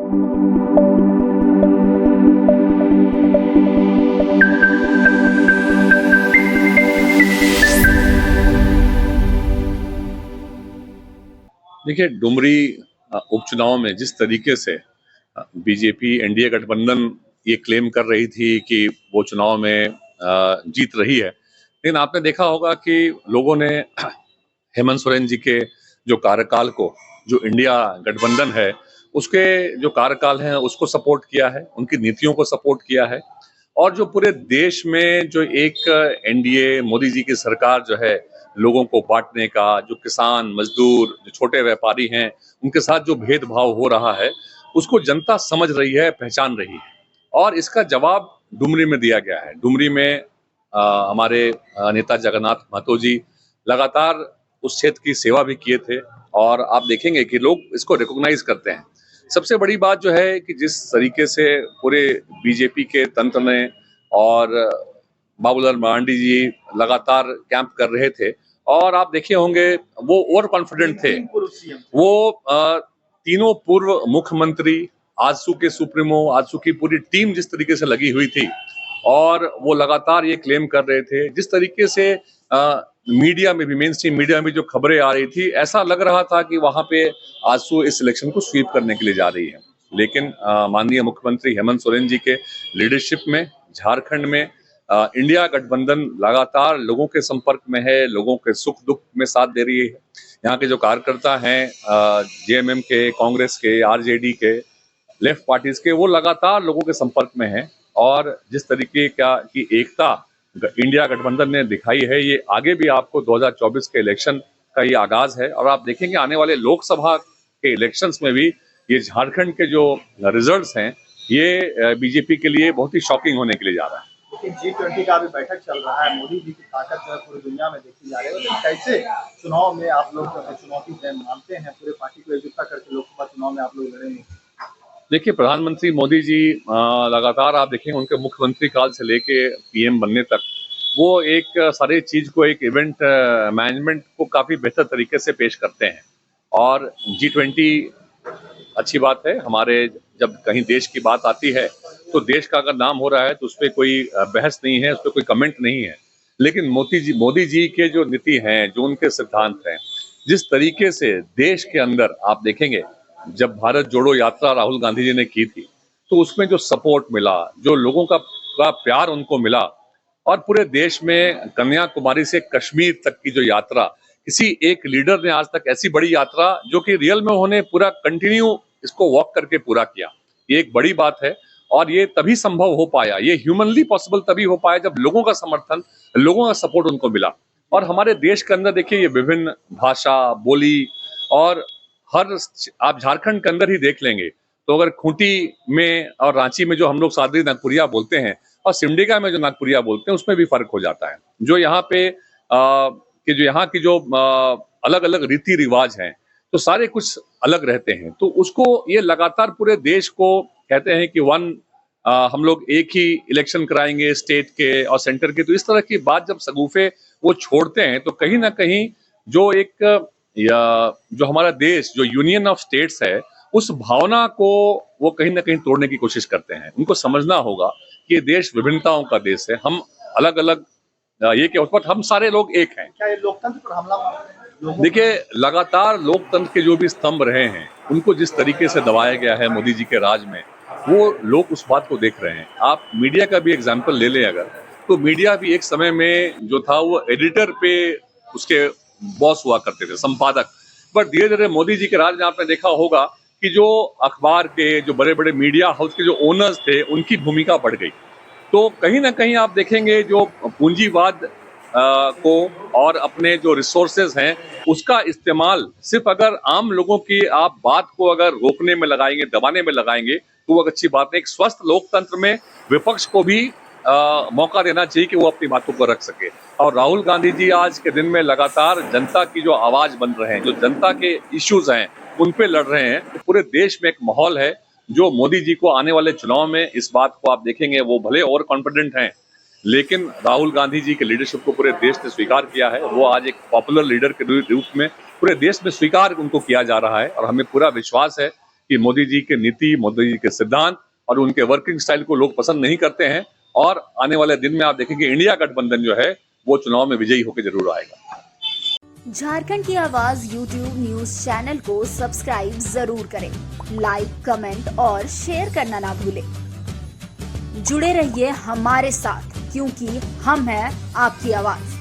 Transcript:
देखिए, डुमरी उपचुनाव में जिस तरीके से बीजेपी एनडीए गठबंधन ये क्लेम कर रही थी कि वो चुनाव में जीत रही है, लेकिन आपने देखा होगा कि लोगों ने हेमंत सोरेन जी के जो कार्यकाल को, जो इंडिया गठबंधन है, उसके जो कार्यकाल है उसको सपोर्ट किया है, उनकी नीतियों को सपोर्ट किया है। और जो पूरे देश में जो एक एनडीए मोदी जी की सरकार जो है लोगों को बांटने का, जो किसान, मजदूर, जो छोटे व्यापारी हैं, उनके साथ जो भेदभाव हो रहा है, उसको जनता समझ रही है, पहचान रही है। और इसका जवाब डुमरी में दिया गया है। डुमरी में हमारे नेता जगन्नाथ महतो जी लगातार उस क्षेत्र की सेवा भी किए थे और आप देखेंगे कि लोग इसको रिकॉग्नाइज करते हैं। सबसे बड़ी बात जो है कि जिस तरीके से पूरे बीजेपी के तंत्र ने और बाबूलाल मरांडी जी लगातार कैंप कर रहे थे और आप देखे होंगे वो ओवर कॉन्फिडेंट थे। वो तीनों पूर्व मुख्यमंत्री, आजसू के सुप्रीमो, आजसू की पूरी टीम जिस तरीके से लगी हुई थी और वो लगातार ये क्लेम कर रहे थे, जिस तरीके से मीडिया में भी, मेन स्ट्रीम मीडिया में जो खबरें आ रही थी, ऐसा लग रहा था कि वहां पे आजसू इस इलेक्शन को स्वीप करने के लिए जा रही है। लेकिन माननीय मुख्यमंत्री हेमंत सोरेन जी के लीडरशिप में झारखंड में इंडिया गठबंधन लगातार लोगों के संपर्क में है, लोगों के सुख दुख में साथ दे रही है। यहाँ के जो कार्यकर्ता हैं जेएमएम के, कांग्रेस के, आरजेडी के, लेफ्ट पार्टीज के, वो लगातार लोगों के संपर्क में हैं और जिस तरीके की एकता इंडिया गठबंधन ने दिखाई है, ये आगे भी आपको 2024 के इलेक्शन का ये आगाज है और आप देखेंगे आने वाले लोकसभा के इलेक्शंस में भी ये झारखंड के जो रिजल्ट्स हैं, ये बीजेपी के लिए बहुत ही शॉकिंग होने के लिए जा रहा है। लेकिन G20 का भी बैठक चल रहा है, मोदी जी की ताकत जो है पूरी दुनिया में देखी जा रही है। कैसे चुनाव में आप लोग जो है चुनौती मानते हैं, पूरे पार्टी को एकजुटता करके लोकसभा चुनाव में आप लोग लड़ेंगे? देखिए, प्रधानमंत्री मोदी जी लगातार आप देखेंगे उनके मुख्यमंत्री काल से लेके पीएम बनने तक वो एक सारी चीज को, एक इवेंट मैनेजमेंट को काफी बेहतर तरीके से पेश करते हैं। और G20 अच्छी बात है। हमारे जब कहीं देश की बात आती है तो देश का अगर नाम हो रहा है तो उस पर कोई बहस नहीं है, उस पर कोई कमेंट नहीं है। लेकिन मोदी जी के जो नीति हैं, जो उनके सिद्धांत हैं, जिस तरीके से देश के अंदर आप देखेंगे, जब भारत जोड़ो यात्रा राहुल गांधी जी ने की थी तो उसमें जो सपोर्ट मिला, जो लोगों का प्यार उनको मिला और पूरे देश में कन्याकुमारी से कश्मीर तक की जो यात्रा, किसी एक लीडर ने आज तक ऐसी बड़ी यात्रा जो कि रियल में उन्होंने पूरा कंटिन्यू इसको वॉक करके पूरा किया, ये एक बड़ी बात है। और ये तभी संभव हो पाया, ये ह्यूमनली पॉसिबल तभी हो पाया जब लोगों का समर्थन, लोगों का सपोर्ट उनको मिला। और हमारे देश के अंदर देखिए, ये विभिन्न भाषा, बोली और हर, आप झारखंड के अंदर ही देख लेंगे तो अगर खूंटी में और रांची में जो हम लोग सादरी नागपुरिया बोलते हैं और सिमडेगा में जो नागपुरिया बोलते हैं, उसमें भी फर्क हो जाता है। जो यहाँ पे कि जो अलग अलग रीति रिवाज हैं, तो सारे कुछ अलग रहते हैं। तो उसको ये लगातार पूरे देश को कहते हैं कि हम लोग एक ही इलेक्शन कराएंगे स्टेट के और सेंटर के। तो इस तरह की बात जब सगुफे वो छोड़ते हैं तो कहीं ना कहीं जो एक जो हमारा देश, जो यूनियन ऑफ स्टेट्स है, उस भावना को वो कहीं ना कहीं तोड़ने की कोशिश करते हैं। उनको समझना होगा कि ये देश विभिन्नताओं का देश है, हम अलग अलग ये के ऊपर हम सारे लोग एक हैं। क्या ये लोकतंत्र पर हमला? देखिए, लगातार लोकतंत्र के जो भी स्तंभ रहे हैं उनको जिस तरीके से दबाया गया है मोदी जी के राज में, वो लोग उस बात को देख रहे हैं। आप मीडिया का भी एग्जाम्पल ले लें अगर, तो मीडिया भी एक समय में जो था वो एडिटर पे उसके बॉस हुआ करते थे, संपादक। पर धीरे धीरे मोदी जी के राज में आपने देखा होगा कि जो अखबार के, जो बड़े बड़े मीडिया हाउस के जो ओनर्स थे, उनकी भूमिका बढ़ गई। तो कहीं ना कहीं आप देखेंगे जो पूंजीवाद को और अपने जो रिसोर्सेज हैं उसका इस्तेमाल सिर्फ अगर आम लोगों की आप बात को अगर रोकने में लगाएंगे, दबाने में लगाएंगे, तो वो अच्छी बात है। एक स्वस्थ लोकतंत्र में विपक्ष को भी मौका देना चाहिए कि वो अपनी बातों को रख सके। और राहुल गांधी जी आज के दिन में लगातार जनता की जो आवाज बन रहे हैं, जो जनता के इश्यूज हैं उन पे लड़ रहे हैं। तो पूरे देश में एक माहौल है जो मोदी जी को आने वाले चुनाव में, इस बात को आप देखेंगे, वो भले ओवर कॉन्फिडेंट हैं लेकिन राहुल गांधी जी के लीडरशिप को पूरे देश ने स्वीकार किया है। वो आज एक पॉपुलर लीडर के रूप में पूरे देश में स्वीकार उनको किया जा रहा है और हमें पूरा विश्वास है कि मोदी जी के नीति, मोदी जी के सिद्धांत और उनके वर्किंग स्टाइल को लोग पसंद नहीं करते हैं। और आने वाले दिन में आप देखेंगे इंडिया गठबंधन जो है वो चुनाव में विजयी होकर जरूर आएगा। झारखंड की आवाज YouTube न्यूज चैनल को सब्सक्राइब जरूर करें, लाइक, कमेंट और शेयर करना ना भूलें। जुड़े रहिए हमारे साथ, क्योंकि हम हैं आपकी आवाज।